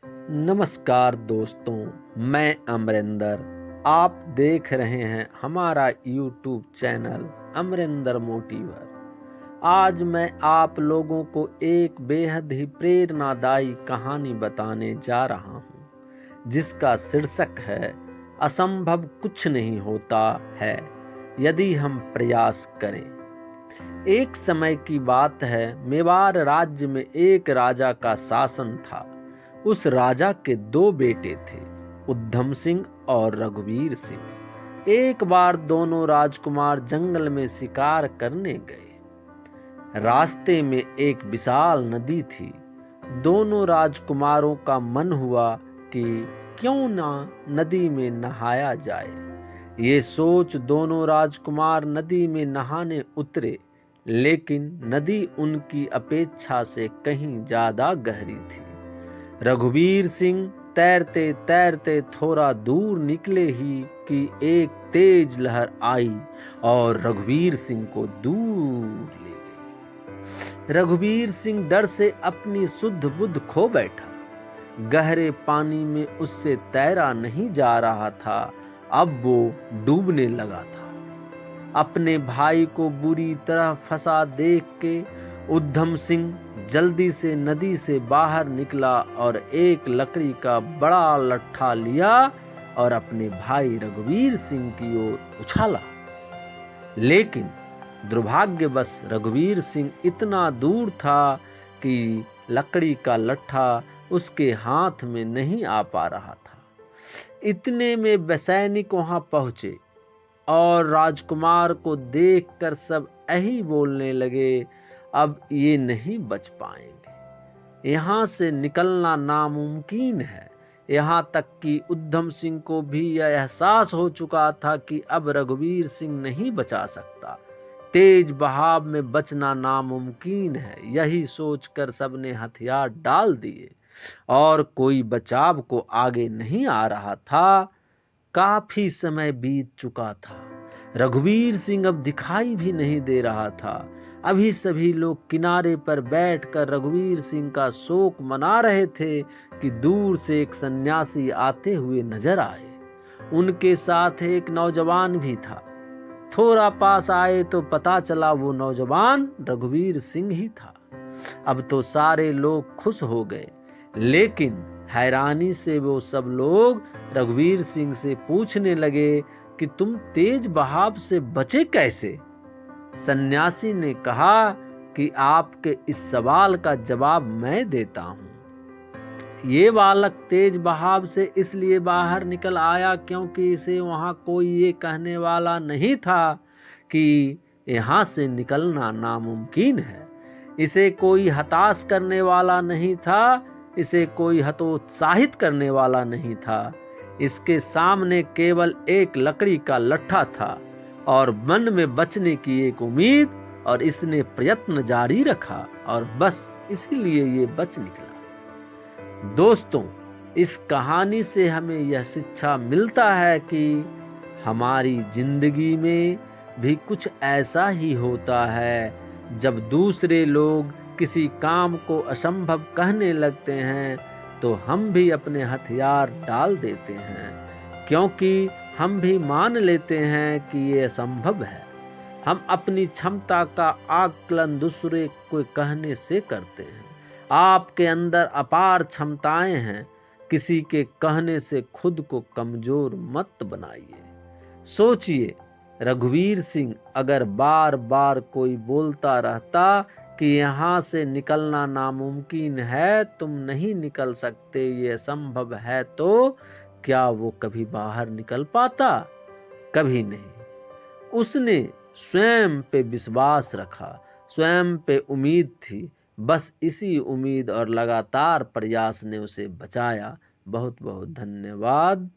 नमस्कार दोस्तों, मैं अमरिंदर। आप देख रहे हैं हमारा यूट्यूब चैनल अमरिंदर मोटिवर। आज मैं आप लोगों को एक बेहद ही प्रेरणादायी कहानी बताने जा रहा हूं, जिसका शीर्षक है असंभव कुछ नहीं होता है यदि हम प्रयास करें। एक समय की बात है, मेवाड़ राज्य में एक राजा का शासन था। उस राजा के दो बेटे थे, उद्धम सिंह और रघुवीर सिंह। एक बार दोनों राजकुमार जंगल में शिकार करने गए। रास्ते में एक विशाल नदी थी। दोनों राजकुमारों का मन हुआ कि क्यों ना नदी में नहाया जाए। ये सोच दोनों राजकुमार नदी में नहाने उतरे, लेकिन नदी उनकी अपेक्षा से कहीं ज्यादा गहरी थी। रघुवीर सिंह तैरते तैरते थोड़ा दूर निकले ही कि एक तेज लहर आई और रघुवीर सिंह को दूर ले गई। रघुवीर सिंह डर से अपनी सुध बुध खो बैठा। गहरे पानी में उससे तैरा नहीं जा रहा था, अब वो डूबने लगा था। अपने भाई को बुरी तरह फंसा देख के उद्धम सिंह जल्दी से नदी से बाहर निकला और एक लकड़ी का बड़ा लट्ठा लिया और अपने भाई रघुवीर सिंह की ओर उछाला। लेकिन दुर्भाग्यवश रघुवीर सिंह इतना दूर था कि लकड़ी का लट्ठा उसके हाथ में नहीं आ पा रहा था। इतने में सैनिक वहां पहुंचे और राजकुमार को देखकर सब यही बोलने लगे, अब ये नहीं बच पाएंगे, यहाँ से निकलना नामुमकिन है। यहाँ तक कि उद्धम सिंह को भी यह एहसास हो चुका था कि अब रघुवीर सिंह नहीं बचा सकता। तेज बहाव में बचना नामुमकिन है। यही सोचकर सबने हथियार डाल दिए और कोई बचाव को आगे नहीं आ रहा था। काफी समय बीत चुका था। रघुवीर सिंह अब दिखाई भी नहीं दे रहा था। अभी सभी लोग किनारे पर बैठकर रघुवीर सिंह का शोक मना रहे थे कि दूर से एक सन्यासी आते हुए नजर आए। उनके साथ एक नौजवान भी था। थोड़ा पास आए तो पता चला वो नौजवान रघुवीर सिंह ही था। अब तो सारे लोग खुश हो गए, लेकिन हैरानी से वो सब लोग रघुवीर सिंह से पूछने लगे कि तुम तेज बहाव से बचे कैसे? सन्यासी ने कहा कि आपके इस सवाल का जवाब मैं देता हूं। ये बालक तेज बहाव से इसलिए बाहर निकल आया क्योंकि इसे वहां कोई ये कहने वाला नहीं था कि यहाँ से निकलना नामुमकिन है। इसे कोई हताश करने वाला नहीं था, इसे कोई हतोत्साहित करने वाला नहीं था। इसके सामने केवल एक लकड़ी का लट्ठा था और मन में बचने की एक उम्मीद, और इसने प्रयत्न जारी रखा और बस इसीलिए ये बच निकला। दोस्तों, इस कहानी से हमें यह शिक्षा मिलता है कि हमारी जिंदगी में भी कुछ ऐसा ही होता है। जब दूसरे लोग किसी काम को असंभव कहने लगते हैं तो हम भी अपने हथियार डाल देते हैं, क्योंकि हम भी मान लेते हैं कि ये असंभव है। हम अपनी क्षमता का आकलन दूसरे को कहने से करते हैं। आपके अंदर अपार क्षमताएं हैं, किसी के कहने से खुद को कमजोर मत बनाइए। सोचिए, रघुवीर सिंह अगर बार बार कोई बोलता रहता कि यहाँ से निकलना नामुमकिन है, तुम नहीं निकल सकते, ये असंभव है, तो क्या वो कभी बाहर निकल पाता? कभी नहीं। उसने स्वयं पे विश्वास रखा, स्वयं पे उम्मीद थी। बस इसी उम्मीद और लगातार प्रयास ने उसे बचाया। बहुत बहुत धन्यवाद।